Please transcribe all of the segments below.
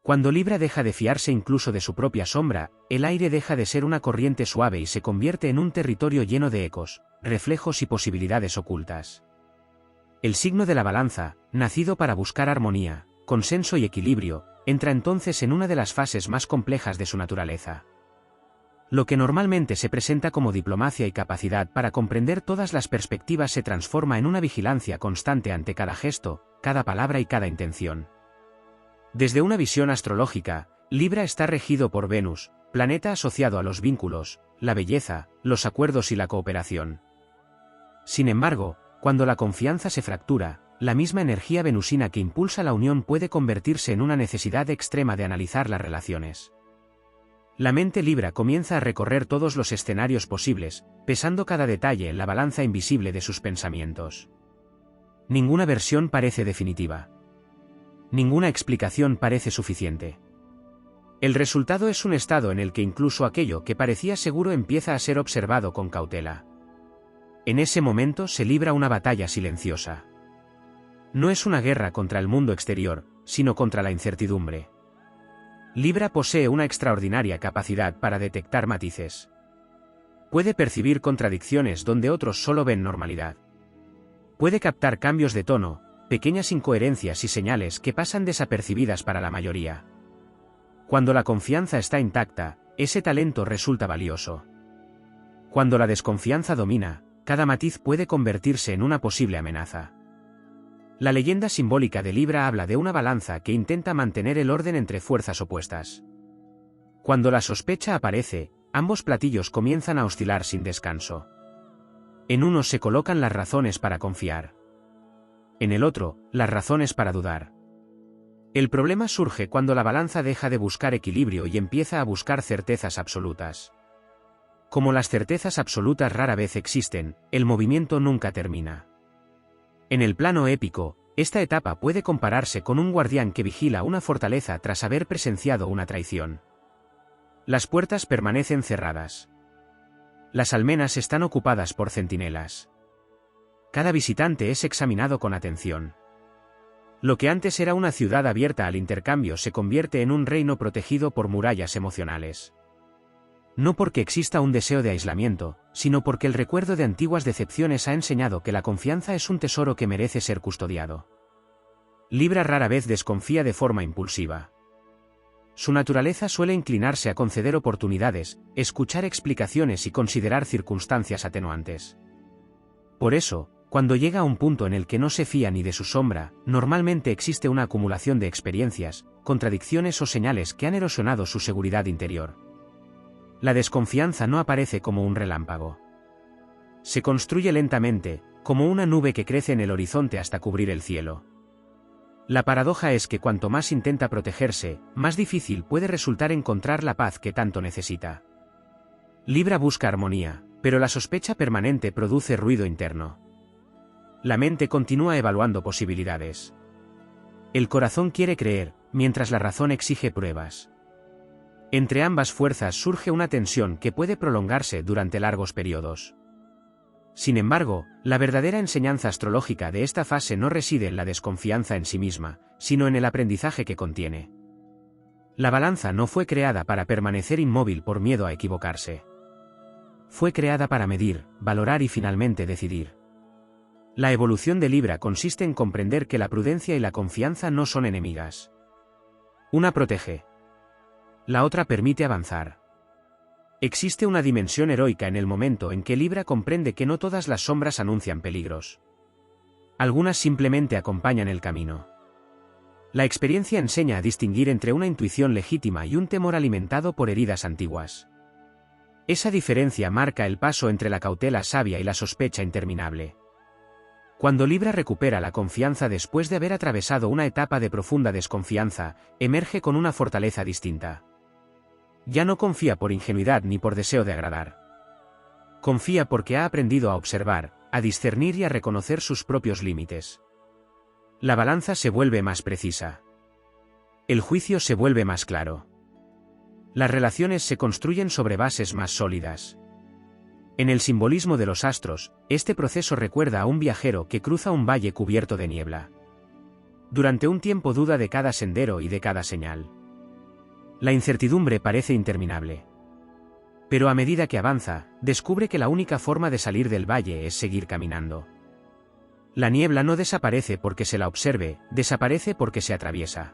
Cuando Libra deja de fiarse incluso de su propia sombra, el aire deja de ser una corriente suave y se convierte en un territorio lleno de ecos, reflejos y posibilidades ocultas. El signo de la balanza, nacido para buscar armonía, consenso y equilibrio, entra entonces en una de las fases más complejas de su naturaleza. Lo que normalmente se presenta como diplomacia y capacidad para comprender todas las perspectivas se transforma en una vigilancia constante ante cada gesto, cada palabra y cada intención. Desde una visión astrológica, Libra está regido por Venus, planeta asociado a los vínculos, la belleza, los acuerdos y la cooperación. Sin embargo, cuando la confianza se fractura, la misma energía venusina que impulsa la unión puede convertirse en una necesidad extrema de analizar las relaciones. La mente Libra comienza a recorrer todos los escenarios posibles, pesando cada detalle en la balanza invisible de sus pensamientos. Ninguna versión parece definitiva. Ninguna explicación parece suficiente. El resultado es un estado en el que incluso aquello que parecía seguro empieza a ser observado con cautela. En ese momento se libra una batalla silenciosa. No es una guerra contra el mundo exterior, sino contra la incertidumbre. Libra posee una extraordinaria capacidad para detectar matices. Puede percibir contradicciones donde otros solo ven normalidad. Puede captar cambios de tono, pequeñas incoherencias y señales que pasan desapercibidas para la mayoría. Cuando la confianza está intacta, ese talento resulta valioso. Cuando la desconfianza domina, cada matiz puede convertirse en una posible amenaza. La leyenda simbólica de Libra habla de una balanza que intenta mantener el orden entre fuerzas opuestas. Cuando la sospecha aparece, ambos platillos comienzan a oscilar sin descanso. En uno se colocan las razones para confiar. En el otro, las razones para dudar. El problema surge cuando la balanza deja de buscar equilibrio y empieza a buscar certezas absolutas. Como las certezas absolutas rara vez existen, el movimiento nunca termina. En el plano épico, esta etapa puede compararse con un guardián que vigila una fortaleza tras haber presenciado una traición. Las puertas permanecen cerradas. Las almenas están ocupadas por centinelas. Cada visitante es examinado con atención. Lo que antes era una ciudad abierta al intercambio se convierte en un reino protegido por murallas emocionales. No porque exista un deseo de aislamiento, sino porque el recuerdo de antiguas decepciones ha enseñado que la confianza es un tesoro que merece ser custodiado. Libra rara vez desconfía de forma impulsiva. Su naturaleza suele inclinarse a conceder oportunidades, escuchar explicaciones y considerar circunstancias atenuantes. Por eso, cuando llega a un punto en el que no se fía ni de su sombra, normalmente existe una acumulación de experiencias, contradicciones o señales que han erosionado su seguridad interior. La desconfianza no aparece como un relámpago. Se construye lentamente, como una nube que crece en el horizonte hasta cubrir el cielo. La paradoja es que cuanto más intenta protegerse, más difícil puede resultar encontrar la paz que tanto necesita. Libra busca armonía, pero la sospecha permanente produce ruido interno. La mente continúa evaluando posibilidades. El corazón quiere creer, mientras la razón exige pruebas. Entre ambas fuerzas surge una tensión que puede prolongarse durante largos periodos. Sin embargo, la verdadera enseñanza astrológica de esta fase no reside en la desconfianza en sí misma, sino en el aprendizaje que contiene. La balanza no fue creada para permanecer inmóvil por miedo a equivocarse. Fue creada para medir, valorar y finalmente decidir. La evolución de Libra consiste en comprender que la prudencia y la confianza no son enemigas. Una protege. La otra permite avanzar. Existe una dimensión heroica en el momento en que Libra comprende que no todas las sombras anuncian peligros. Algunas simplemente acompañan el camino. La experiencia enseña a distinguir entre una intuición legítima y un temor alimentado por heridas antiguas. Esa diferencia marca el paso entre la cautela sabia y la sospecha interminable. Cuando Libra recupera la confianza después de haber atravesado una etapa de profunda desconfianza, emerge con una fortaleza distinta. Ya no confía por ingenuidad ni por deseo de agradar. Confía porque ha aprendido a observar, a discernir y a reconocer sus propios límites. La balanza se vuelve más precisa. El juicio se vuelve más claro. Las relaciones se construyen sobre bases más sólidas. En el simbolismo de los astros, este proceso recuerda a un viajero que cruza un valle cubierto de niebla. Durante un tiempo duda de cada sendero y de cada señal. La incertidumbre parece interminable. Pero a medida que avanza, descubre que la única forma de salir del valle es seguir caminando. La niebla no desaparece porque se la observe, desaparece porque se atraviesa.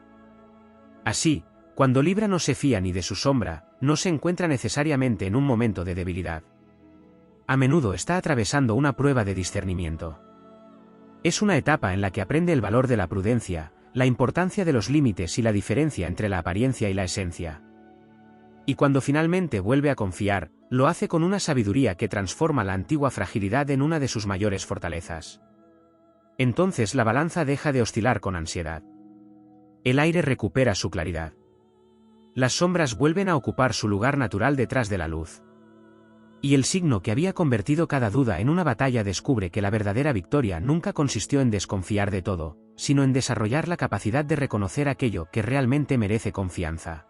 Así, cuando Libra no se fía ni de su sombra, no se encuentra necesariamente en un momento de debilidad. A menudo está atravesando una prueba de discernimiento. Es una etapa en la que aprende el valor de la prudencia, la importancia de los límites y la diferencia entre la apariencia y la esencia. Y cuando finalmente vuelve a confiar, lo hace con una sabiduría que transforma la antigua fragilidad en una de sus mayores fortalezas. Entonces la balanza deja de oscilar con ansiedad. El aire recupera su claridad. Las sombras vuelven a ocupar su lugar natural detrás de la luz. Y el signo que había convertido cada duda en una batalla descubre que la verdadera victoria nunca consistió en desconfiar de todo, sino en desarrollar la capacidad de reconocer aquello que realmente merece confianza.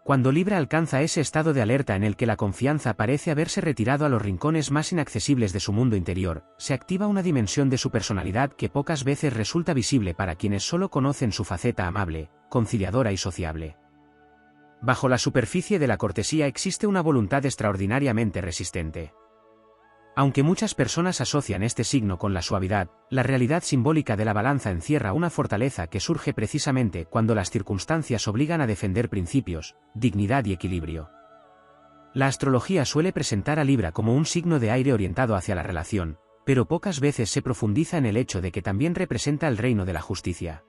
Cuando Libra alcanza ese estado de alerta en el que la confianza parece haberse retirado a los rincones más inaccesibles de su mundo interior, se activa una dimensión de su personalidad que pocas veces resulta visible para quienes solo conocen su faceta amable, conciliadora y sociable. Bajo la superficie de la cortesía existe una voluntad extraordinariamente resistente. Aunque muchas personas asocian este signo con la suavidad, la realidad simbólica de la balanza encierra una fortaleza que surge precisamente cuando las circunstancias obligan a defender principios, dignidad y equilibrio. La astrología suele presentar a Libra como un signo de aire orientado hacia la relación, pero pocas veces se profundiza en el hecho de que también representa el reino de la justicia.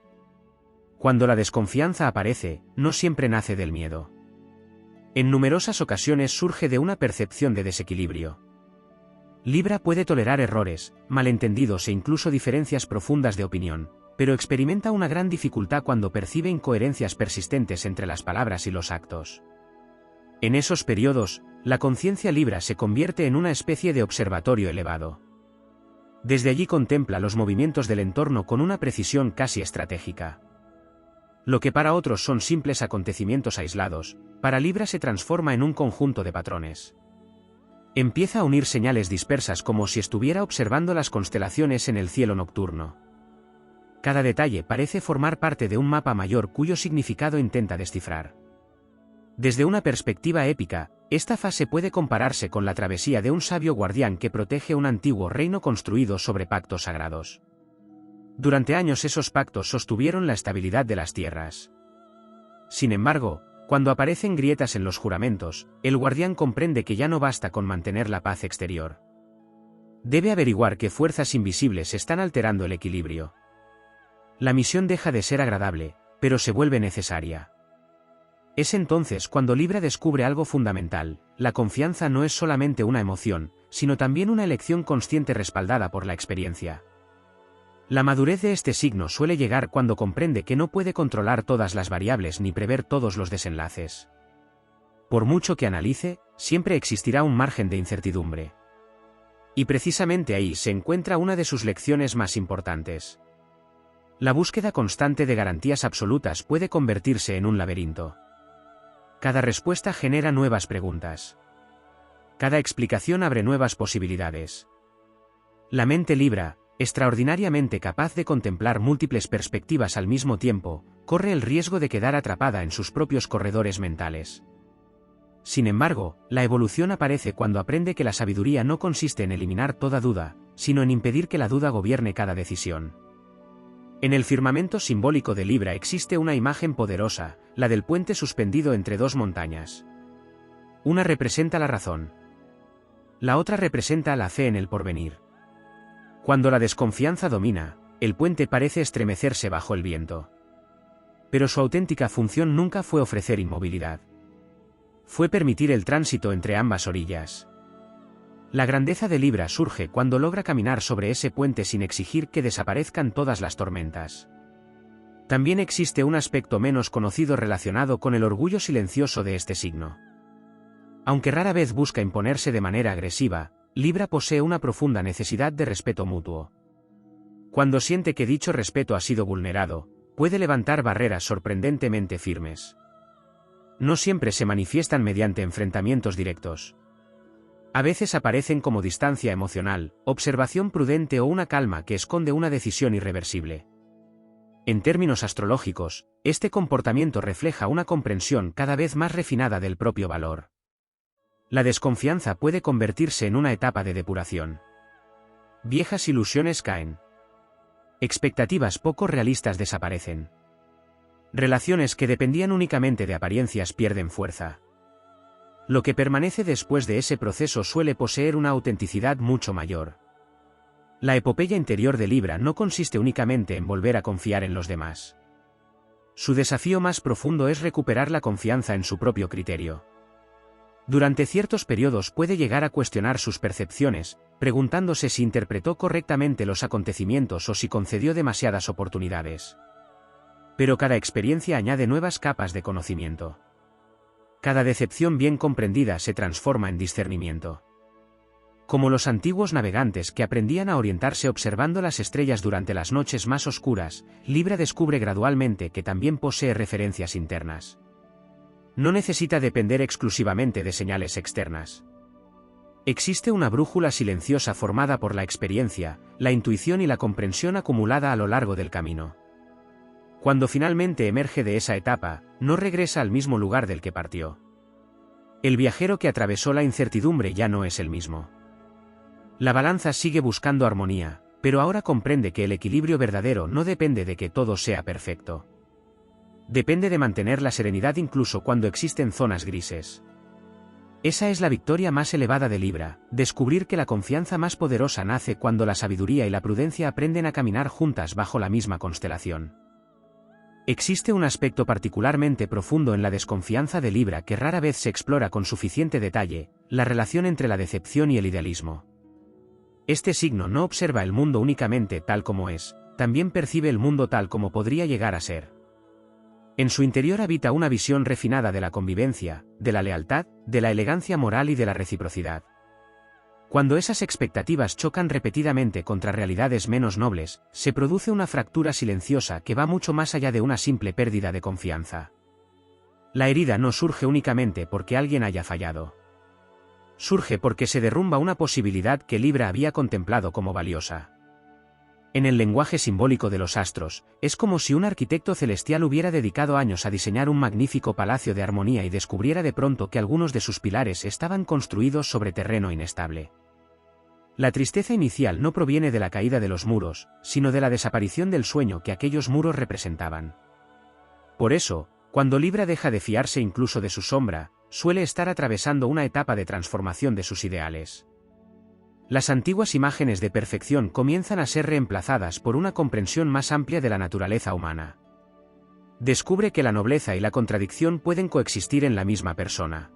Cuando la desconfianza aparece, no siempre nace del miedo. En numerosas ocasiones surge de una percepción de desequilibrio. Libra puede tolerar errores, malentendidos e incluso diferencias profundas de opinión, pero experimenta una gran dificultad cuando percibe incoherencias persistentes entre las palabras y los actos. En esos periodos, la conciencia Libra se convierte en una especie de observatorio elevado. Desde allí contempla los movimientos del entorno con una precisión casi estratégica. Lo que para otros son simples acontecimientos aislados, para Libra se transforma en un conjunto de patrones. Empieza a unir señales dispersas como si estuviera observando las constelaciones en el cielo nocturno. Cada detalle parece formar parte de un mapa mayor cuyo significado intenta descifrar. Desde una perspectiva épica, esta fase puede compararse con la travesía de un sabio guardián que protege un antiguo reino construido sobre pactos sagrados. Durante años esos pactos sostuvieron la estabilidad de las tierras. Sin embargo, cuando aparecen grietas en los juramentos, el guardián comprende que ya no basta con mantener la paz exterior. Debe averiguar qué fuerzas invisibles están alterando el equilibrio. La misión deja de ser agradable, pero se vuelve necesaria. Es entonces cuando Libra descubre algo fundamental: la confianza no es solamente una emoción, sino también una elección consciente respaldada por la experiencia. La madurez de este signo suele llegar cuando comprende que no puede controlar todas las variables ni prever todos los desenlaces. Por mucho que analice, siempre existirá un margen de incertidumbre. Y precisamente ahí se encuentra una de sus lecciones más importantes. La búsqueda constante de garantías absolutas puede convertirse en un laberinto. Cada respuesta genera nuevas preguntas. Cada explicación abre nuevas posibilidades. La mente Libra, extraordinariamente capaz de contemplar múltiples perspectivas al mismo tiempo, corre el riesgo de quedar atrapada en sus propios corredores mentales. Sin embargo, la evolución aparece cuando aprende que la sabiduría no consiste en eliminar toda duda, sino en impedir que la duda gobierne cada decisión. En el firmamento simbólico de Libra existe una imagen poderosa, la del puente suspendido entre dos montañas. Una representa la razón. La otra representa la fe en el porvenir. Cuando la desconfianza domina, el puente parece estremecerse bajo el viento. Pero su auténtica función nunca fue ofrecer inmovilidad. Fue permitir el tránsito entre ambas orillas. La grandeza de Libra surge cuando logra caminar sobre ese puente sin exigir que desaparezcan todas las tormentas. También existe un aspecto menos conocido relacionado con el orgullo silencioso de este signo. Aunque rara vez busca imponerse de manera agresiva, Libra posee una profunda necesidad de respeto mutuo. Cuando siente que dicho respeto ha sido vulnerado, puede levantar barreras sorprendentemente firmes. No siempre se manifiestan mediante enfrentamientos directos. A veces aparecen como distancia emocional, observación prudente o una calma que esconde una decisión irreversible. En términos astrológicos, este comportamiento refleja una comprensión cada vez más refinada del propio valor. La desconfianza puede convertirse en una etapa de depuración. Viejas ilusiones caen. Expectativas poco realistas desaparecen. Relaciones que dependían únicamente de apariencias pierden fuerza. Lo que permanece después de ese proceso suele poseer una autenticidad mucho mayor. La epopeya interior de Libra no consiste únicamente en volver a confiar en los demás. Su desafío más profundo es recuperar la confianza en su propio criterio. Durante ciertos periodos puede llegar a cuestionar sus percepciones, preguntándose si interpretó correctamente los acontecimientos o si concedió demasiadas oportunidades. Pero cada experiencia añade nuevas capas de conocimiento. Cada decepción bien comprendida se transforma en discernimiento. Como los antiguos navegantes que aprendían a orientarse observando las estrellas durante las noches más oscuras, Libra descubre gradualmente que también posee referencias internas. No necesita depender exclusivamente de señales externas. Existe una brújula silenciosa formada por la experiencia, la intuición y la comprensión acumulada a lo largo del camino. Cuando finalmente emerge de esa etapa, no regresa al mismo lugar del que partió. El viajero que atravesó la incertidumbre ya no es el mismo. La balanza sigue buscando armonía, pero ahora comprende que el equilibrio verdadero no depende de que todo sea perfecto. Depende de mantener la serenidad incluso cuando existen zonas grises. Esa es la victoria más elevada de Libra, descubrir que la confianza más poderosa nace cuando la sabiduría y la prudencia aprenden a caminar juntas bajo la misma constelación. Existe un aspecto particularmente profundo en la desconfianza de Libra que rara vez se explora con suficiente detalle: la relación entre la decepción y el idealismo. Este signo no observa el mundo únicamente tal como es, también percibe el mundo tal como podría llegar a ser. En su interior habita una visión refinada de la convivencia, de la lealtad, de la elegancia moral y de la reciprocidad. Cuando esas expectativas chocan repetidamente contra realidades menos nobles, se produce una fractura silenciosa que va mucho más allá de una simple pérdida de confianza. La herida no surge únicamente porque alguien haya fallado. Surge porque se derrumba una posibilidad que Libra había contemplado como valiosa. En el lenguaje simbólico de los astros, es como si un arquitecto celestial hubiera dedicado años a diseñar un magnífico palacio de armonía y descubriera de pronto que algunos de sus pilares estaban construidos sobre terreno inestable. La tristeza inicial no proviene de la caída de los muros, sino de la desaparición del sueño que aquellos muros representaban. Por eso, cuando Libra deja de fiarse incluso de su sombra, suele estar atravesando una etapa de transformación de sus ideales. Las antiguas imágenes de perfección comienzan a ser reemplazadas por una comprensión más amplia de la naturaleza humana. Descubre que la nobleza y la contradicción pueden coexistir en la misma persona.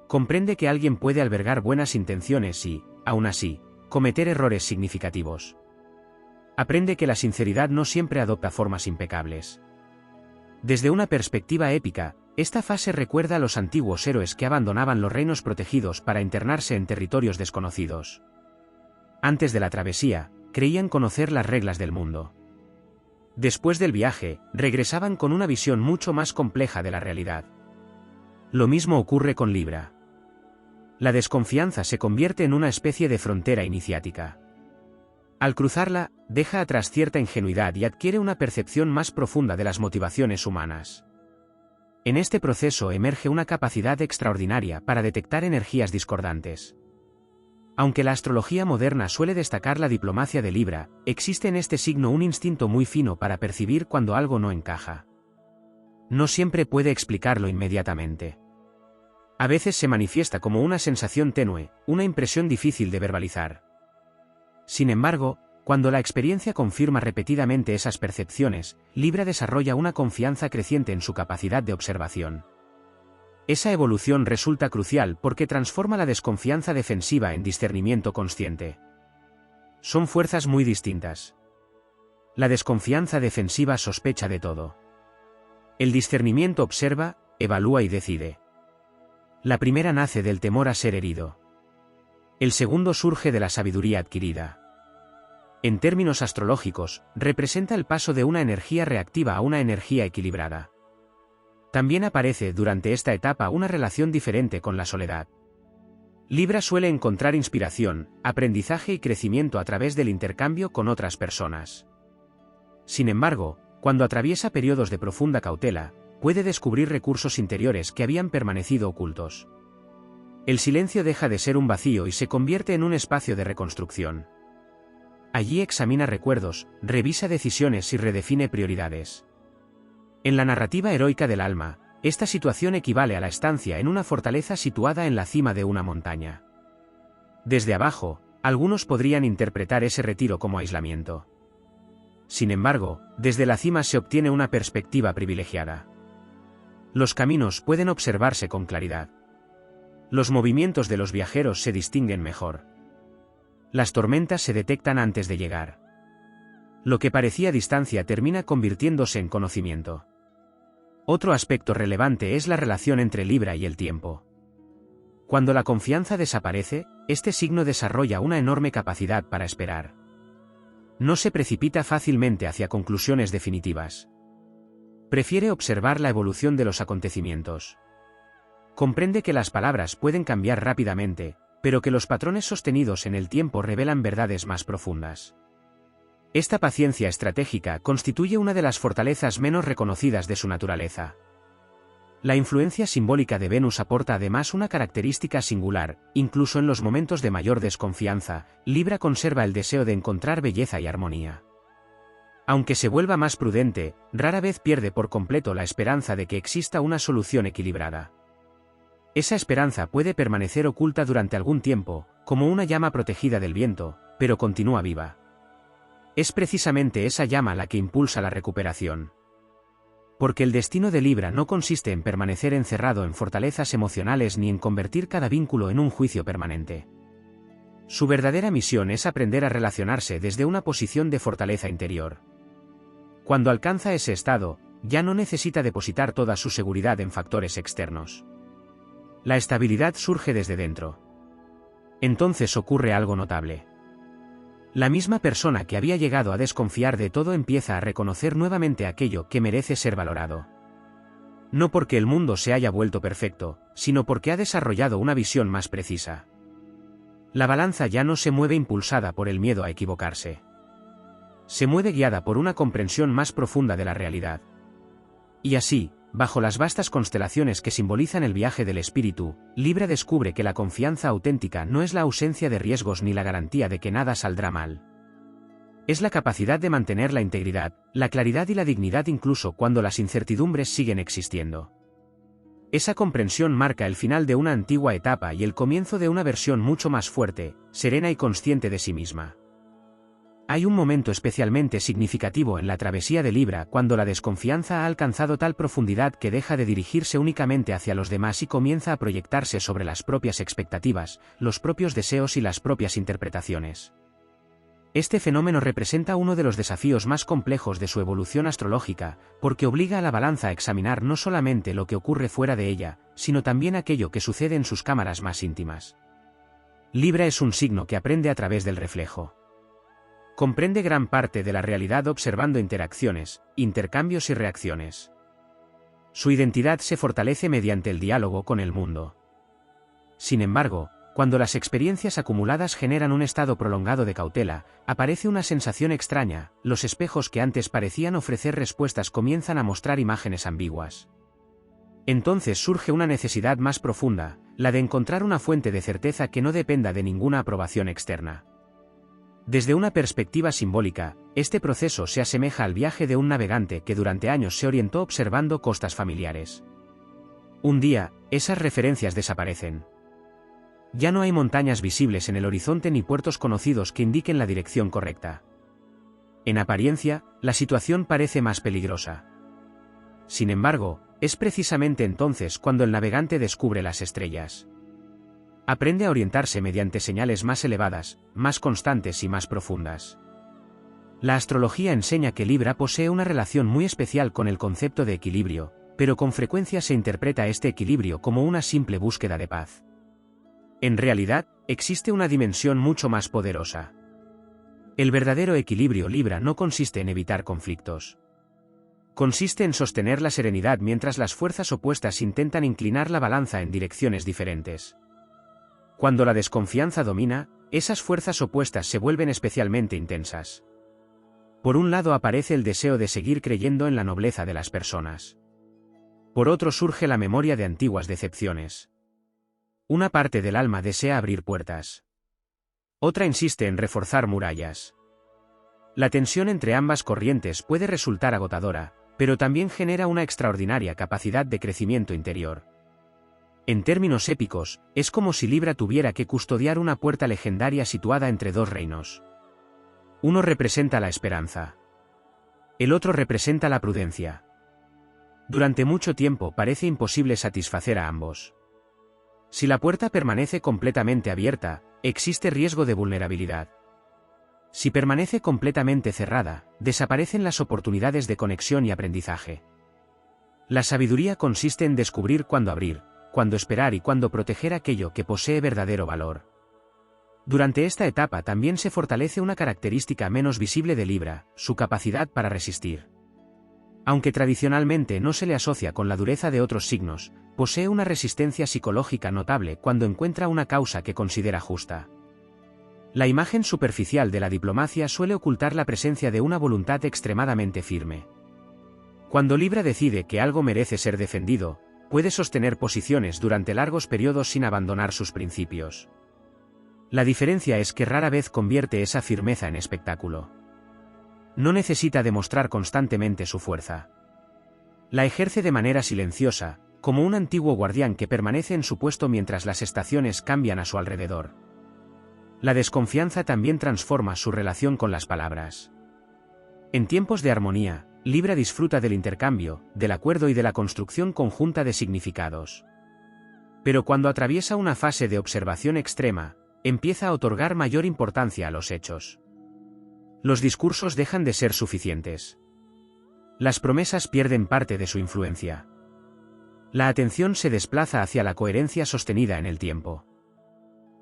Comprende que alguien puede albergar buenas intenciones y, aún así, cometer errores significativos. Aprende que la sinceridad no siempre adopta formas impecables. Desde una perspectiva épica, esta fase recuerda a los antiguos héroes que abandonaban los reinos protegidos para internarse en territorios desconocidos. Antes de la travesía, creían conocer las reglas del mundo. Después del viaje, regresaban con una visión mucho más compleja de la realidad. Lo mismo ocurre con Libra. La desconfianza se convierte en una especie de frontera iniciática. Al cruzarla, deja atrás cierta ingenuidad y adquiere una percepción más profunda de las motivaciones humanas. En este proceso emerge una capacidad extraordinaria para detectar energías discordantes. Aunque la astrología moderna suele destacar la diplomacia de Libra, existe en este signo un instinto muy fino para percibir cuando algo no encaja. No siempre puede explicarlo inmediatamente. A veces se manifiesta como una sensación tenue, una impresión difícil de verbalizar. Sin embargo, cuando la experiencia confirma repetidamente esas percepciones, Libra desarrolla una confianza creciente en su capacidad de observación. Esa evolución resulta crucial porque transforma la desconfianza defensiva en discernimiento consciente. Son fuerzas muy distintas. La desconfianza defensiva sospecha de todo. El discernimiento observa, evalúa y decide. La primera nace del temor a ser herido. El segundo surge de la sabiduría adquirida. En términos astrológicos, representa el paso de una energía reactiva a una energía equilibrada. También aparece durante esta etapa una relación diferente con la soledad. Libra suele encontrar inspiración, aprendizaje y crecimiento a través del intercambio con otras personas. Sin embargo, Cuando atraviesa periodos de profunda cautela, puede descubrir recursos interiores que habían permanecido ocultos. El silencio deja de ser un vacío y se convierte en un espacio de reconstrucción. Allí examina recuerdos, revisa decisiones y redefine prioridades. En la narrativa heroica del alma, esta situación equivale a la estancia en una fortaleza situada en la cima de una montaña. Desde abajo, algunos podrían interpretar ese retiro como aislamiento. Sin embargo, desde la cima se obtiene una perspectiva privilegiada. Los caminos pueden observarse con claridad. Los movimientos de los viajeros se distinguen mejor. Las tormentas se detectan antes de llegar. Lo que parecía distancia termina convirtiéndose en conocimiento. Otro aspecto relevante es la relación entre Libra y el tiempo. Cuando la confianza desaparece, este signo desarrolla una enorme capacidad para esperar. No se precipita fácilmente hacia conclusiones definitivas. Prefiere observar la evolución de los acontecimientos. Comprende que las palabras pueden cambiar rápidamente, pero que los patrones sostenidos en el tiempo revelan verdades más profundas. Esta paciencia estratégica constituye una de las fortalezas menos reconocidas de su naturaleza. La influencia simbólica de Venus aporta además una característica singular: incluso en los momentos de mayor desconfianza, Libra conserva el deseo de encontrar belleza y armonía. Aunque se vuelva más prudente, rara vez pierde por completo la esperanza de que exista una solución equilibrada. Esa esperanza puede permanecer oculta durante algún tiempo, como una llama protegida del viento, pero continúa viva. Es precisamente esa llama la que impulsa la recuperación. Porque el destino de Libra no consiste en permanecer encerrado en fortalezas emocionales ni en convertir cada vínculo en un juicio permanente. Su verdadera misión es aprender a relacionarse desde una posición de fortaleza interior. Cuando alcanza ese estado, ya no necesita depositar toda su seguridad en factores externos. La estabilidad surge desde dentro. Entonces ocurre algo notable. La misma persona que había llegado a desconfiar de todo empieza a reconocer nuevamente aquello que merece ser valorado. No porque el mundo se haya vuelto perfecto, sino porque ha desarrollado una visión más precisa. La balanza ya no se mueve impulsada por el miedo a equivocarse. Se mueve guiada por una comprensión más profunda de la realidad. Y así, bajo las vastas constelaciones que simbolizan el viaje del espíritu, Libra descubre que la confianza auténtica no es la ausencia de riesgos ni la garantía de que nada saldrá mal. Es la capacidad de mantener la integridad, la claridad y la dignidad incluso cuando las incertidumbres siguen existiendo. Esa comprensión marca el final de una antigua etapa y el comienzo de una versión mucho más fuerte, serena y consciente de sí misma. Hay un momento especialmente significativo en la travesía de Libra cuando la desconfianza ha alcanzado tal profundidad que deja de dirigirse únicamente hacia los demás y comienza a proyectarse sobre las propias expectativas, los propios deseos y las propias interpretaciones. Este fenómeno representa uno de los desafíos más complejos de su evolución astrológica, porque obliga a la balanza a examinar no solamente lo que ocurre fuera de ella, sino también aquello que sucede en sus cámaras más íntimas. Libra es un signo que aprende a través del reflejo. Comprende gran parte de la realidad observando interacciones, intercambios y reacciones. Su identidad se fortalece mediante el diálogo con el mundo. Sin embargo, cuando las experiencias acumuladas generan un estado prolongado de cautela, aparece una sensación extraña: los espejos que antes parecían ofrecer respuestas comienzan a mostrar imágenes ambiguas. Entonces surge una necesidad más profunda, la de encontrar una fuente de certeza que no dependa de ninguna aprobación externa. Desde una perspectiva simbólica, este proceso se asemeja al viaje de un navegante que durante años se orientó observando costas familiares. Un día, esas referencias desaparecen. Ya no hay montañas visibles en el horizonte ni puertos conocidos que indiquen la dirección correcta. En apariencia, la situación parece más peligrosa. Sin embargo, es precisamente entonces cuando el navegante descubre las estrellas. Aprende a orientarse mediante señales más elevadas, más constantes y más profundas. La astrología enseña que Libra posee una relación muy especial con el concepto de equilibrio, pero con frecuencia se interpreta este equilibrio como una simple búsqueda de paz. En realidad, existe una dimensión mucho más poderosa. El verdadero equilibrio Libra no consiste en evitar conflictos. Consiste en sostener la serenidad mientras las fuerzas opuestas intentan inclinar la balanza en direcciones diferentes. Cuando la desconfianza domina, esas fuerzas opuestas se vuelven especialmente intensas. Por un lado aparece el deseo de seguir creyendo en la nobleza de las personas. Por otro surge la memoria de antiguas decepciones. Una parte del alma desea abrir puertas. Otra insiste en reforzar murallas. La tensión entre ambas corrientes puede resultar agotadora, pero también genera una extraordinaria capacidad de crecimiento interior. En términos épicos, es como si Libra tuviera que custodiar una puerta legendaria situada entre dos reinos. Uno representa la esperanza. El otro representa la prudencia. Durante mucho tiempo parece imposible satisfacer a ambos. Si la puerta permanece completamente abierta, existe riesgo de vulnerabilidad. Si permanece completamente cerrada, desaparecen las oportunidades de conexión y aprendizaje. La sabiduría consiste en descubrir cuándo abrir, cuándo esperar y cuándo proteger aquello que posee verdadero valor. Durante esta etapa también se fortalece una característica menos visible de Libra, su capacidad para resistir. Aunque tradicionalmente no se le asocia con la dureza de otros signos, posee una resistencia psicológica notable cuando encuentra una causa que considera justa. La imagen superficial de la diplomacia suele ocultar la presencia de una voluntad extremadamente firme. Cuando Libra decide que algo merece ser defendido, puede sostener posiciones durante largos periodos sin abandonar sus principios. La diferencia es que rara vez convierte esa firmeza en espectáculo. No necesita demostrar constantemente su fuerza. La ejerce de manera silenciosa, como un antiguo guardián que permanece en su puesto mientras las estaciones cambian a su alrededor. La desconfianza también transforma su relación con las palabras. En tiempos de armonía, Libra disfruta del intercambio, del acuerdo y de la construcción conjunta de significados. Pero cuando atraviesa una fase de observación extrema, empieza a otorgar mayor importancia a los hechos. Los discursos dejan de ser suficientes. Las promesas pierden parte de su influencia. La atención se desplaza hacia la coherencia sostenida en el tiempo.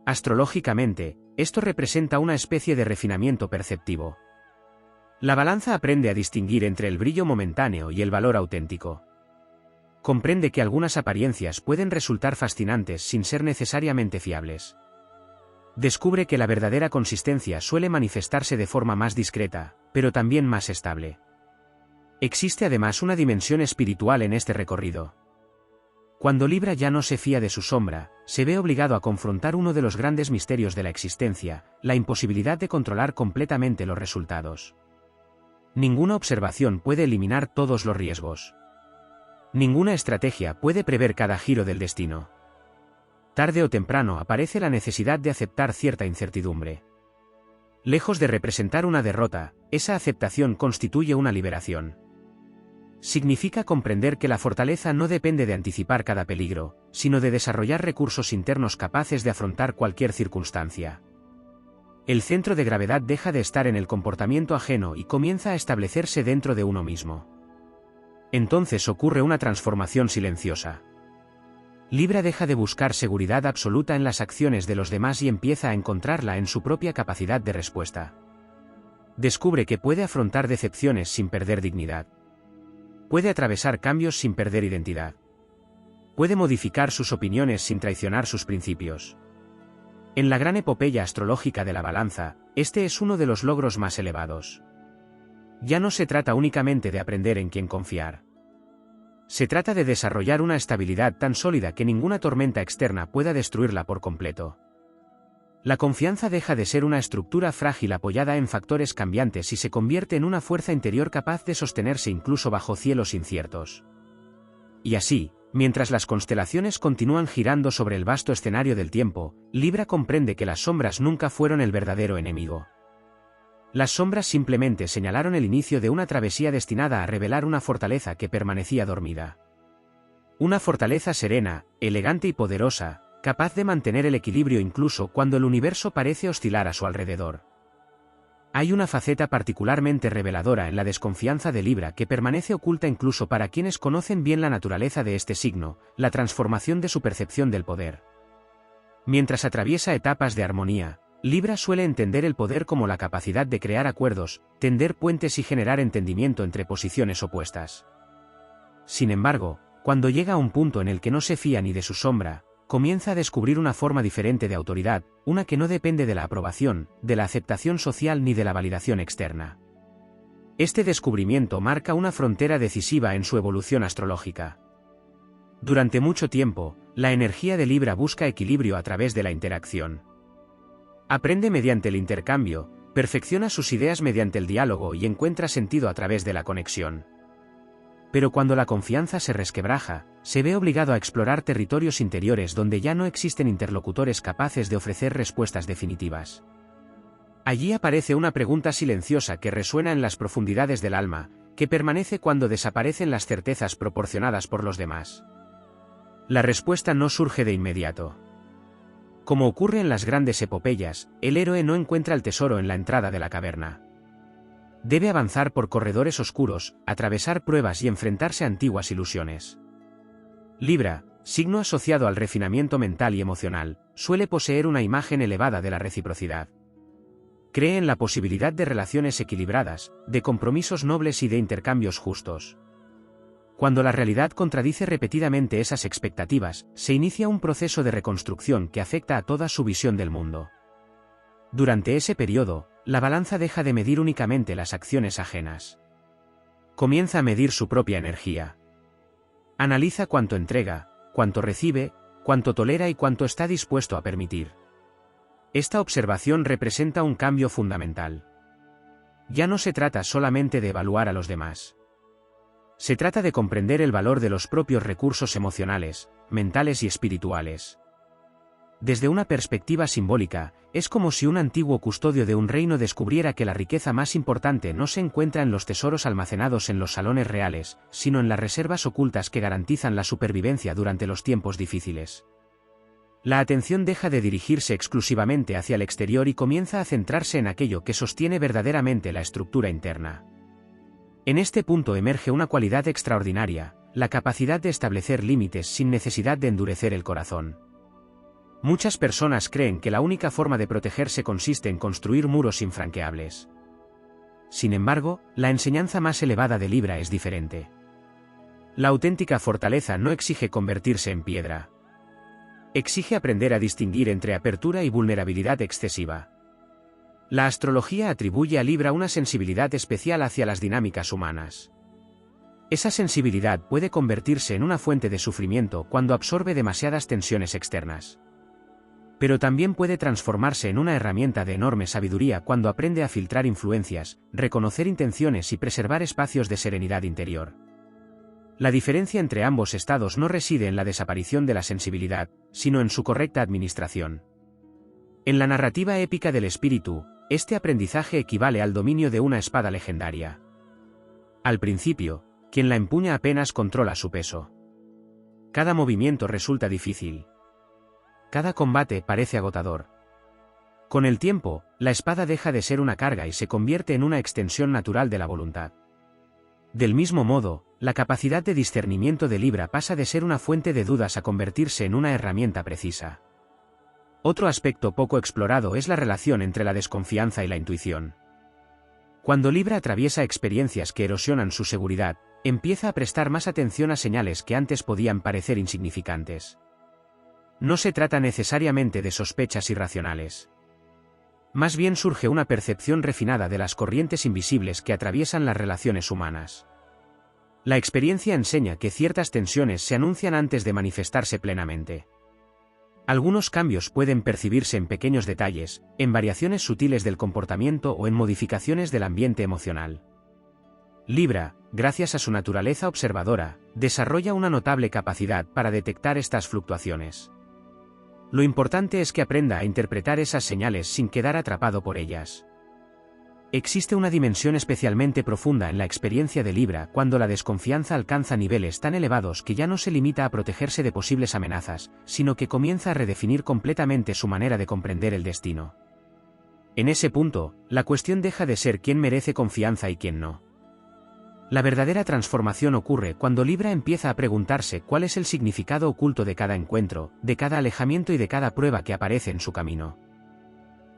Astrológicamente, esto representa una especie de refinamiento perceptivo. La balanza aprende a distinguir entre el brillo momentáneo y el valor auténtico. Comprende que algunas apariencias pueden resultar fascinantes sin ser necesariamente fiables. Descubre que la verdadera consistencia suele manifestarse de forma más discreta, pero también más estable. Existe además una dimensión espiritual en este recorrido. Cuando Libra ya no se fía de su sombra, se ve obligado a confrontar uno de los grandes misterios de la existencia, la imposibilidad de controlar completamente los resultados. Ninguna observación puede eliminar todos los riesgos. Ninguna estrategia puede prever cada giro del destino. Tarde o temprano aparece la necesidad de aceptar cierta incertidumbre. Lejos de representar una derrota, esa aceptación constituye una liberación. Significa comprender que la fortaleza no depende de anticipar cada peligro, sino de desarrollar recursos internos capaces de afrontar cualquier circunstancia. El centro de gravedad deja de estar en el comportamiento ajeno y comienza a establecerse dentro de uno mismo. Entonces ocurre una transformación silenciosa. Libra deja de buscar seguridad absoluta en las acciones de los demás y empieza a encontrarla en su propia capacidad de respuesta. Descubre que puede afrontar decepciones sin perder dignidad. Puede atravesar cambios sin perder identidad. Puede modificar sus opiniones sin traicionar sus principios. En la gran epopeya astrológica de la balanza, este es uno de los logros más elevados. Ya no se trata únicamente de aprender en quién confiar. Se trata de desarrollar una estabilidad tan sólida que ninguna tormenta externa pueda destruirla por completo. La confianza deja de ser una estructura frágil apoyada en factores cambiantes y se convierte en una fuerza interior capaz de sostenerse incluso bajo cielos inciertos. Y así, mientras las constelaciones continúan girando sobre el vasto escenario del tiempo, Libra comprende que las sombras nunca fueron el verdadero enemigo. Las sombras simplemente señalaron el inicio de una travesía destinada a revelar una fortaleza que permanecía dormida. Una fortaleza serena, elegante y poderosa, capaz de mantener el equilibrio incluso cuando el universo parece oscilar a su alrededor. Hay una faceta particularmente reveladora en la desconfianza de Libra que permanece oculta incluso para quienes conocen bien la naturaleza de este signo, la transformación de su percepción del poder. Mientras atraviesa etapas de armonía, Libra suele entender el poder como la capacidad de crear acuerdos, tender puentes y generar entendimiento entre posiciones opuestas. Sin embargo, cuando llega a un punto en el que no se fía ni de su sombra, comienza a descubrir una forma diferente de autoridad, una que no depende de la aprobación, de la aceptación social ni de la validación externa. Este descubrimiento marca una frontera decisiva en su evolución astrológica. Durante mucho tiempo, la energía de Libra busca equilibrio a través de la interacción. Aprende mediante el intercambio, perfecciona sus ideas mediante el diálogo y encuentra sentido a través de la conexión. Pero cuando la confianza se resquebraja, se ve obligado a explorar territorios interiores donde ya no existen interlocutores capaces de ofrecer respuestas definitivas. Allí aparece una pregunta silenciosa que resuena en las profundidades del alma, que permanece cuando desaparecen las certezas proporcionadas por los demás. La respuesta no surge de inmediato. Como ocurre en las grandes epopeyas, el héroe no encuentra el tesoro en la entrada de la caverna. Debe avanzar por corredores oscuros, atravesar pruebas y enfrentarse a antiguas ilusiones. Libra, signo asociado al refinamiento mental y emocional, suele poseer una imagen elevada de la reciprocidad. Cree en la posibilidad de relaciones equilibradas, de compromisos nobles y de intercambios justos. Cuando la realidad contradice repetidamente esas expectativas, se inicia un proceso de reconstrucción que afecta a toda su visión del mundo. Durante ese periodo, la balanza deja de medir únicamente las acciones ajenas. Comienza a medir su propia energía. Analiza cuánto entrega, cuánto recibe, cuánto tolera y cuánto está dispuesto a permitir. Esta observación representa un cambio fundamental. Ya no se trata solamente de evaluar a los demás. Se trata de comprender el valor de los propios recursos emocionales, mentales y espirituales. Desde una perspectiva simbólica, es como si un antiguo custodio de un reino descubriera que la riqueza más importante no se encuentra en los tesoros almacenados en los salones reales, sino en las reservas ocultas que garantizan la supervivencia durante los tiempos difíciles. La atención deja de dirigirse exclusivamente hacia el exterior y comienza a centrarse en aquello que sostiene verdaderamente la estructura interna. En este punto emerge una cualidad extraordinaria, la capacidad de establecer límites sin necesidad de endurecer el corazón. Muchas personas creen que la única forma de protegerse consiste en construir muros infranqueables. Sin embargo, la enseñanza más elevada de Libra es diferente. La auténtica fortaleza no exige convertirse en piedra. Exige aprender a distinguir entre apertura y vulnerabilidad excesiva. La astrología atribuye a Libra una sensibilidad especial hacia las dinámicas humanas. Esa sensibilidad puede convertirse en una fuente de sufrimiento cuando absorbe demasiadas tensiones externas. Pero también puede transformarse en una herramienta de enorme sabiduría cuando aprende a filtrar influencias, reconocer intenciones y preservar espacios de serenidad interior. La diferencia entre ambos estados no reside en la desaparición de la sensibilidad, sino en su correcta administración. En la narrativa épica del espíritu, este aprendizaje equivale al dominio de una espada legendaria. Al principio, quien la empuña apenas controla su peso. Cada movimiento resulta difícil. Cada combate parece agotador. Con el tiempo, la espada deja de ser una carga y se convierte en una extensión natural de la voluntad. Del mismo modo, la capacidad de discernimiento de Libra pasa de ser una fuente de dudas a convertirse en una herramienta precisa. Otro aspecto poco explorado es la relación entre la desconfianza y la intuición. Cuando Libra atraviesa experiencias que erosionan su seguridad, empieza a prestar más atención a señales que antes podían parecer insignificantes. No se trata necesariamente de sospechas irracionales. Más bien surge una percepción refinada de las corrientes invisibles que atraviesan las relaciones humanas. La experiencia enseña que ciertas tensiones se anuncian antes de manifestarse plenamente. Algunos cambios pueden percibirse en pequeños detalles, en variaciones sutiles del comportamiento o en modificaciones del ambiente emocional. Libra, gracias a su naturaleza observadora, desarrolla una notable capacidad para detectar estas fluctuaciones. Lo importante es que aprenda a interpretar esas señales sin quedar atrapado por ellas. Existe una dimensión especialmente profunda en la experiencia de Libra cuando la desconfianza alcanza niveles tan elevados que ya no se limita a protegerse de posibles amenazas, sino que comienza a redefinir completamente su manera de comprender el destino. En ese punto, la cuestión deja de ser quién merece confianza y quién no. La verdadera transformación ocurre cuando Libra empieza a preguntarse cuál es el significado oculto de cada encuentro, de cada alejamiento y de cada prueba que aparece en su camino.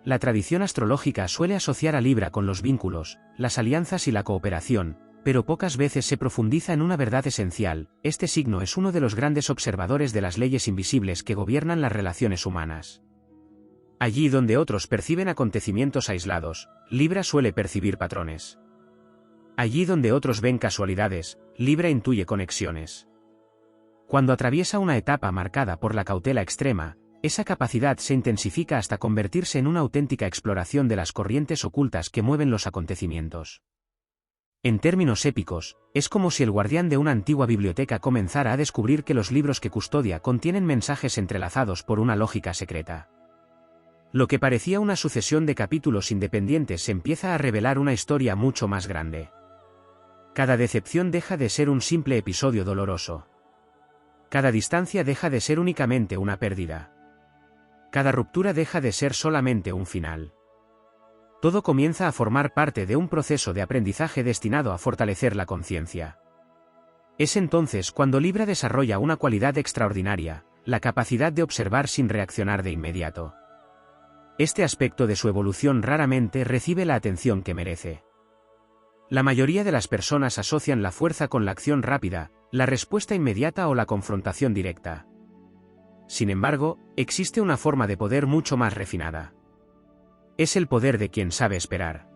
La tradición astrológica suele asociar a Libra con los vínculos, las alianzas y la cooperación, pero pocas veces se profundiza en una verdad esencial: este signo es uno de los grandes observadores de las leyes invisibles que gobiernan las relaciones humanas. Allí donde otros perciben acontecimientos aislados, Libra suele percibir patrones. Allí donde otros ven casualidades, Libra intuye conexiones. Cuando atraviesa una etapa marcada por la cautela extrema, esa capacidad se intensifica hasta convertirse en una auténtica exploración de las corrientes ocultas que mueven los acontecimientos. En términos épicos, es como si el guardián de una antigua biblioteca comenzara a descubrir que los libros que custodia contienen mensajes entrelazados por una lógica secreta. Lo que parecía una sucesión de capítulos independientes se empieza a revelar una historia mucho más grande. Cada decepción deja de ser un simple episodio doloroso. Cada distancia deja de ser únicamente una pérdida. Cada ruptura deja de ser solamente un final. Todo comienza a formar parte de un proceso de aprendizaje destinado a fortalecer la conciencia. Es entonces cuando Libra desarrolla una cualidad extraordinaria, la capacidad de observar sin reaccionar de inmediato. Este aspecto de su evolución raramente recibe la atención que merece. La mayoría de las personas asocian la fuerza con la acción rápida, la respuesta inmediata o la confrontación directa. Sin embargo, existe una forma de poder mucho más refinada. Es el poder de quien sabe esperar.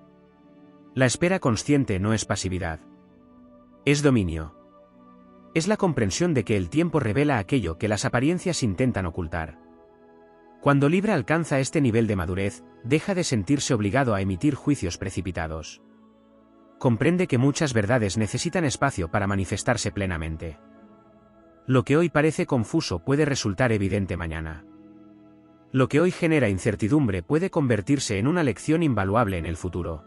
La espera consciente no es pasividad. Es dominio. Es la comprensión de que el tiempo revela aquello que las apariencias intentan ocultar. Cuando Libra alcanza este nivel de madurez, deja de sentirse obligado a emitir juicios precipitados. Comprende que muchas verdades necesitan espacio para manifestarse plenamente. Lo que hoy parece confuso puede resultar evidente mañana. Lo que hoy genera incertidumbre puede convertirse en una lección invaluable en el futuro.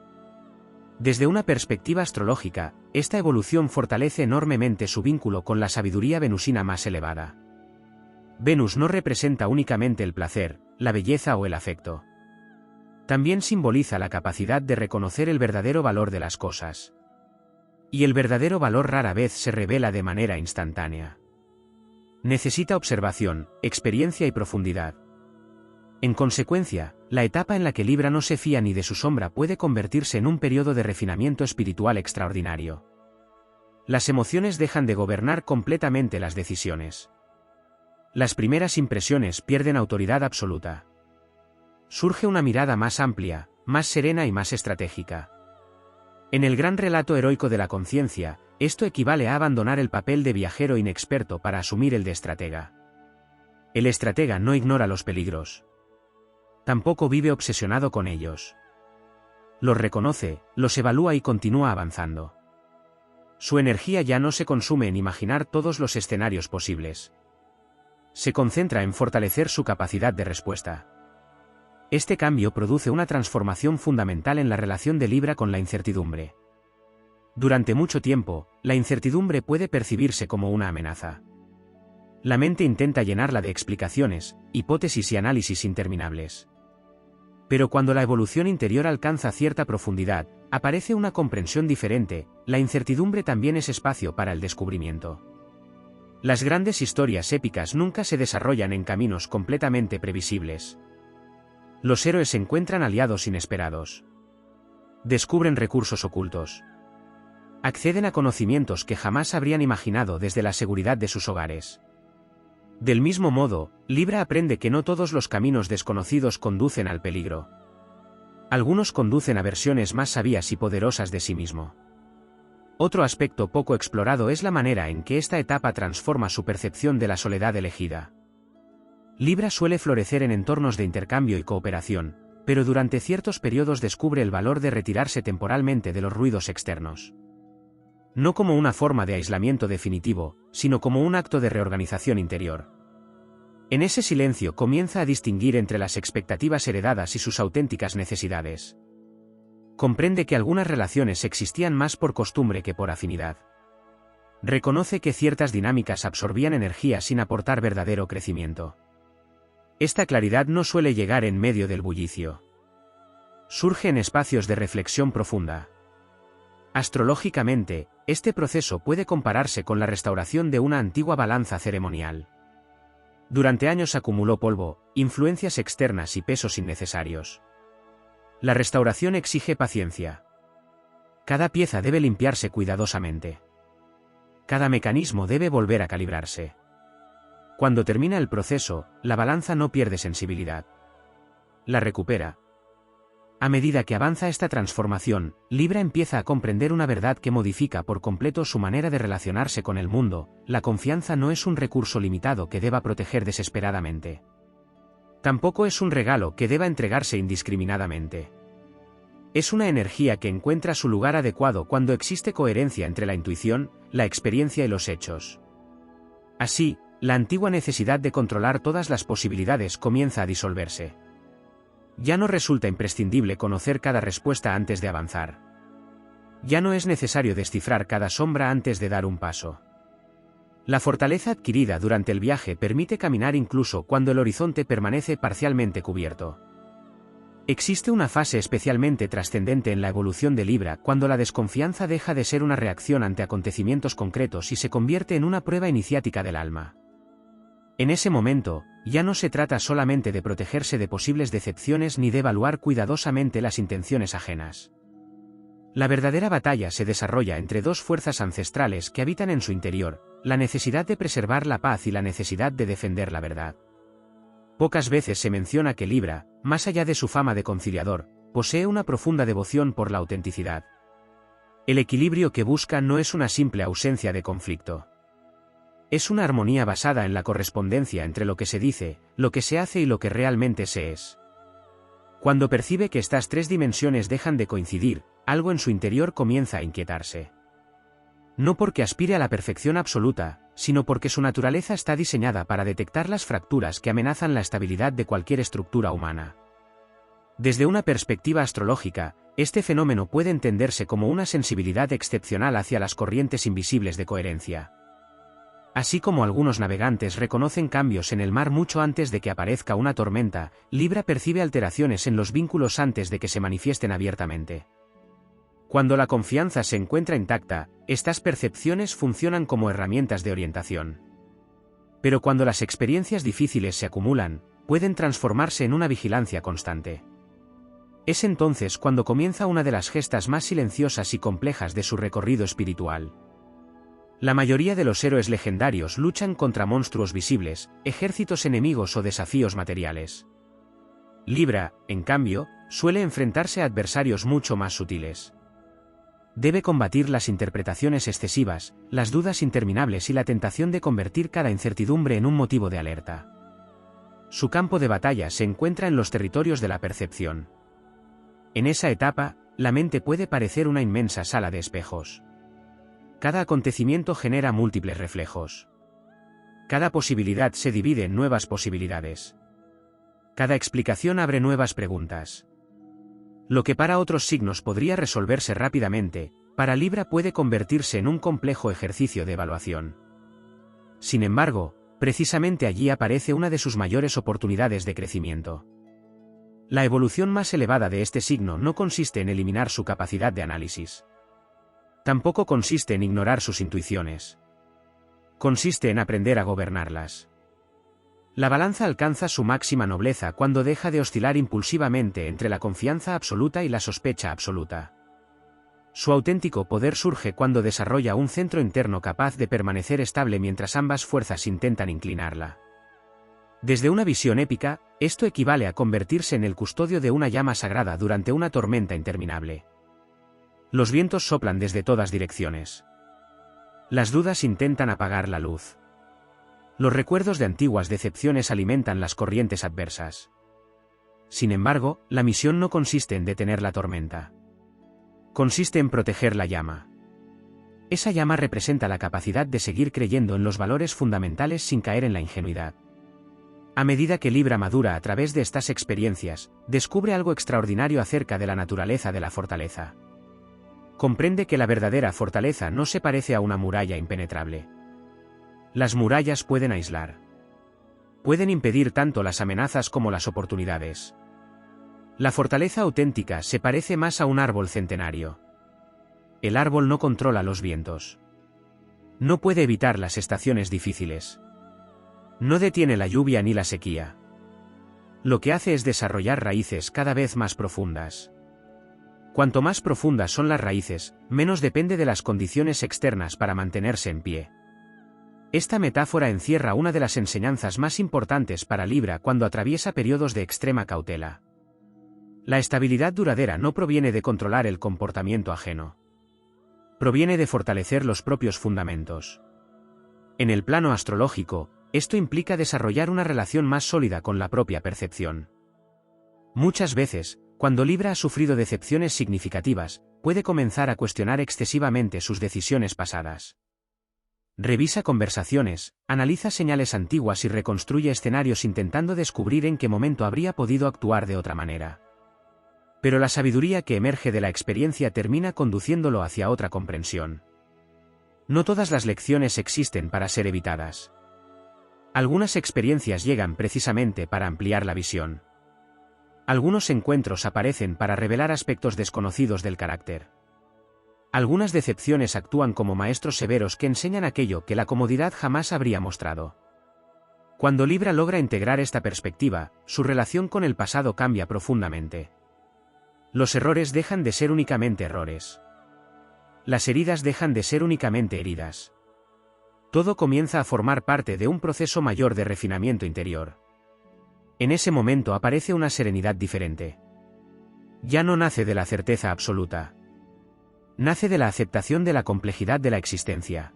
Desde una perspectiva astrológica, esta evolución fortalece enormemente su vínculo con la sabiduría venusina más elevada. Venus no representa únicamente el placer, la belleza o el afecto. También simboliza la capacidad de reconocer el verdadero valor de las cosas. Y el verdadero valor rara vez se revela de manera instantánea. Necesita observación, experiencia y profundidad. En consecuencia, la etapa en la que Libra no se fía ni de su sombra puede convertirse en un periodo de refinamiento espiritual extraordinario. Las emociones dejan de gobernar completamente las decisiones. Las primeras impresiones pierden autoridad absoluta. Surge una mirada más amplia, más serena y más estratégica. En el gran relato heroico de la conciencia, esto equivale a abandonar el papel de viajero inexperto para asumir el de estratega. El estratega no ignora los peligros. Tampoco vive obsesionado con ellos. Los reconoce, los evalúa y continúa avanzando. Su energía ya no se consume en imaginar todos los escenarios posibles. Se concentra en fortalecer su capacidad de respuesta. Este cambio produce una transformación fundamental en la relación de Libra con la incertidumbre. Durante mucho tiempo, la incertidumbre puede percibirse como una amenaza. La mente intenta llenarla de explicaciones, hipótesis y análisis interminables. Pero cuando la evolución interior alcanza cierta profundidad, aparece una comprensión diferente. La incertidumbre también es espacio para el descubrimiento. Las grandes historias épicas nunca se desarrollan en caminos completamente previsibles. Los héroes encuentran aliados inesperados. Descubren recursos ocultos. Acceden a conocimientos que jamás habrían imaginado desde la seguridad de sus hogares. Del mismo modo, Libra aprende que no todos los caminos desconocidos conducen al peligro. Algunos conducen a versiones más sabias y poderosas de sí mismo. Otro aspecto poco explorado es la manera en que esta etapa transforma su percepción de la soledad elegida. Libra suele florecer en entornos de intercambio y cooperación, pero durante ciertos periodos descubre el valor de retirarse temporalmente de los ruidos externos. No como una forma de aislamiento definitivo, sino como un acto de reorganización interior. En ese silencio comienza a distinguir entre las expectativas heredadas y sus auténticas necesidades. Comprende que algunas relaciones existían más por costumbre que por afinidad. Reconoce que ciertas dinámicas absorbían energía sin aportar verdadero crecimiento. Esta claridad no suele llegar en medio del bullicio. Surge en espacios de reflexión profunda. Astrológicamente, este proceso puede compararse con la restauración de una antigua balanza ceremonial. Durante años acumuló polvo, influencias externas y pesos innecesarios. La restauración exige paciencia. Cada pieza debe limpiarse cuidadosamente. Cada mecanismo debe volver a calibrarse. Cuando termina el proceso, la balanza no pierde sensibilidad. La recupera. A medida que avanza esta transformación, Libra empieza a comprender una verdad que modifica por completo su manera de relacionarse con el mundo: la confianza no es un recurso limitado que deba proteger desesperadamente. Tampoco es un regalo que deba entregarse indiscriminadamente. Es una energía que encuentra su lugar adecuado cuando existe coherencia entre la intuición, la experiencia y los hechos. Así, la antigua necesidad de controlar todas las posibilidades comienza a disolverse. Ya no resulta imprescindible conocer cada respuesta antes de avanzar. Ya no es necesario descifrar cada sombra antes de dar un paso. La fortaleza adquirida durante el viaje permite caminar incluso cuando el horizonte permanece parcialmente cubierto. Existe una fase especialmente trascendente en la evolución de Libra cuando la desconfianza deja de ser una reacción ante acontecimientos concretos y se convierte en una prueba iniciática del alma. En ese momento, ya no se trata solamente de protegerse de posibles decepciones ni de evaluar cuidadosamente las intenciones ajenas. La verdadera batalla se desarrolla entre dos fuerzas ancestrales que habitan en su interior: la necesidad de preservar la paz y la necesidad de defender la verdad. Pocas veces se menciona que Libra, más allá de su fama de conciliador, posee una profunda devoción por la autenticidad. El equilibrio que busca no es una simple ausencia de conflicto. Es una armonía basada en la correspondencia entre lo que se dice, lo que se hace y lo que realmente se es. Cuando percibe que estas tres dimensiones dejan de coincidir, algo en su interior comienza a inquietarse. No porque aspire a la perfección absoluta, sino porque su naturaleza está diseñada para detectar las fracturas que amenazan la estabilidad de cualquier estructura humana. Desde una perspectiva astrológica, este fenómeno puede entenderse como una sensibilidad excepcional hacia las corrientes invisibles de coherencia. Así como algunos navegantes reconocen cambios en el mar mucho antes de que aparezca una tormenta, Libra percibe alteraciones en los vínculos antes de que se manifiesten abiertamente. Cuando la confianza se encuentra intacta, estas percepciones funcionan como herramientas de orientación. Pero cuando las experiencias difíciles se acumulan, pueden transformarse en una vigilancia constante. Es entonces cuando comienza una de las gestas más silenciosas y complejas de su recorrido espiritual. La mayoría de los héroes legendarios luchan contra monstruos visibles, ejércitos enemigos o desafíos materiales. Libra, en cambio, suele enfrentarse a adversarios mucho más sutiles. Debe combatir las interpretaciones excesivas, las dudas interminables y la tentación de convertir cada incertidumbre en un motivo de alerta. Su campo de batalla se encuentra en los territorios de la percepción. En esa etapa, la mente puede parecer una inmensa sala de espejos. Cada acontecimiento genera múltiples reflejos. Cada posibilidad se divide en nuevas posibilidades. Cada explicación abre nuevas preguntas. Lo que para otros signos podría resolverse rápidamente, para Libra puede convertirse en un complejo ejercicio de evaluación. Sin embargo, precisamente allí aparece una de sus mayores oportunidades de crecimiento. La evolución más elevada de este signo no consiste en eliminar su capacidad de análisis. Tampoco consiste en ignorar sus intuiciones. Consiste en aprender a gobernarlas. La balanza alcanza su máxima nobleza cuando deja de oscilar impulsivamente entre la confianza absoluta y la sospecha absoluta. Su auténtico poder surge cuando desarrolla un centro interno capaz de permanecer estable mientras ambas fuerzas intentan inclinarla. Desde una visión épica, esto equivale a convertirse en el custodio de una llama sagrada durante una tormenta interminable. Los vientos soplan desde todas direcciones. Las dudas intentan apagar la luz. Los recuerdos de antiguas decepciones alimentan las corrientes adversas. Sin embargo, la misión no consiste en detener la tormenta. Consiste en proteger la llama. Esa llama representa la capacidad de seguir creyendo en los valores fundamentales sin caer en la ingenuidad. A medida que Libra madura a través de estas experiencias, descubre algo extraordinario acerca de la naturaleza de la fortaleza. Comprende que la verdadera fortaleza no se parece a una muralla impenetrable. Las murallas pueden aislar. Pueden impedir tanto las amenazas como las oportunidades. La fortaleza auténtica se parece más a un árbol centenario. El árbol no controla los vientos. No puede evitar las estaciones difíciles. No detiene la lluvia ni la sequía. Lo que hace es desarrollar raíces cada vez más profundas. Cuanto más profundas son las raíces, menos depende de las condiciones externas para mantenerse en pie. Esta metáfora encierra una de las enseñanzas más importantes para Libra cuando atraviesa periodos de extrema cautela. La estabilidad duradera no proviene de controlar el comportamiento ajeno. Proviene de fortalecer los propios fundamentos. En el plano astrológico, esto implica desarrollar una relación más sólida con la propia percepción. Muchas veces, cuando Libra ha sufrido decepciones significativas, puede comenzar a cuestionar excesivamente sus decisiones pasadas. Revisa conversaciones, analiza señales antiguas y reconstruye escenarios intentando descubrir en qué momento habría podido actuar de otra manera. Pero la sabiduría que emerge de la experiencia termina conduciéndolo hacia otra comprensión. No todas las lecciones existen para ser evitadas. Algunas experiencias llegan precisamente para ampliar la visión. Algunos encuentros aparecen para revelar aspectos desconocidos del carácter. Algunas decepciones actúan como maestros severos que enseñan aquello que la comodidad jamás habría mostrado. Cuando Libra logra integrar esta perspectiva, su relación con el pasado cambia profundamente. Los errores dejan de ser únicamente errores. Las heridas dejan de ser únicamente heridas. Todo comienza a formar parte de un proceso mayor de refinamiento interior. En ese momento aparece una serenidad diferente. Ya no nace de la certeza absoluta. Nace de la aceptación de la complejidad de la existencia.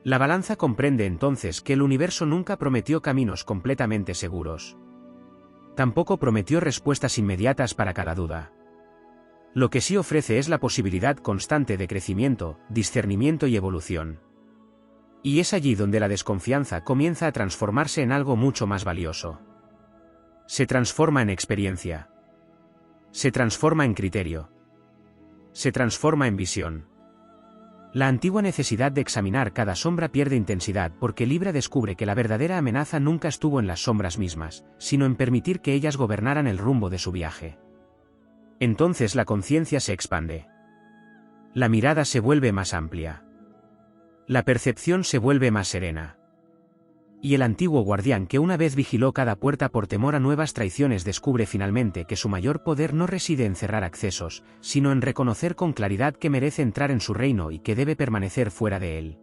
La balanza comprende entonces que el universo nunca prometió caminos completamente seguros. Tampoco prometió respuestas inmediatas para cada duda. Lo que sí ofrece es la posibilidad constante de crecimiento, discernimiento y evolución. Y es allí donde la desconfianza comienza a transformarse en algo mucho más valioso. Se transforma en experiencia. Se transforma en criterio. Se transforma en visión. La antigua necesidad de examinar cada sombra pierde intensidad porque Libra descubre que la verdadera amenaza nunca estuvo en las sombras mismas, sino en permitir que ellas gobernaran el rumbo de su viaje. Entonces la conciencia se expande. La mirada se vuelve más amplia. La percepción se vuelve más serena. Y el antiguo guardián que una vez vigiló cada puerta por temor a nuevas traiciones descubre finalmente que su mayor poder no reside en cerrar accesos, sino en reconocer con claridad que merece entrar en su reino y que debe permanecer fuera de él.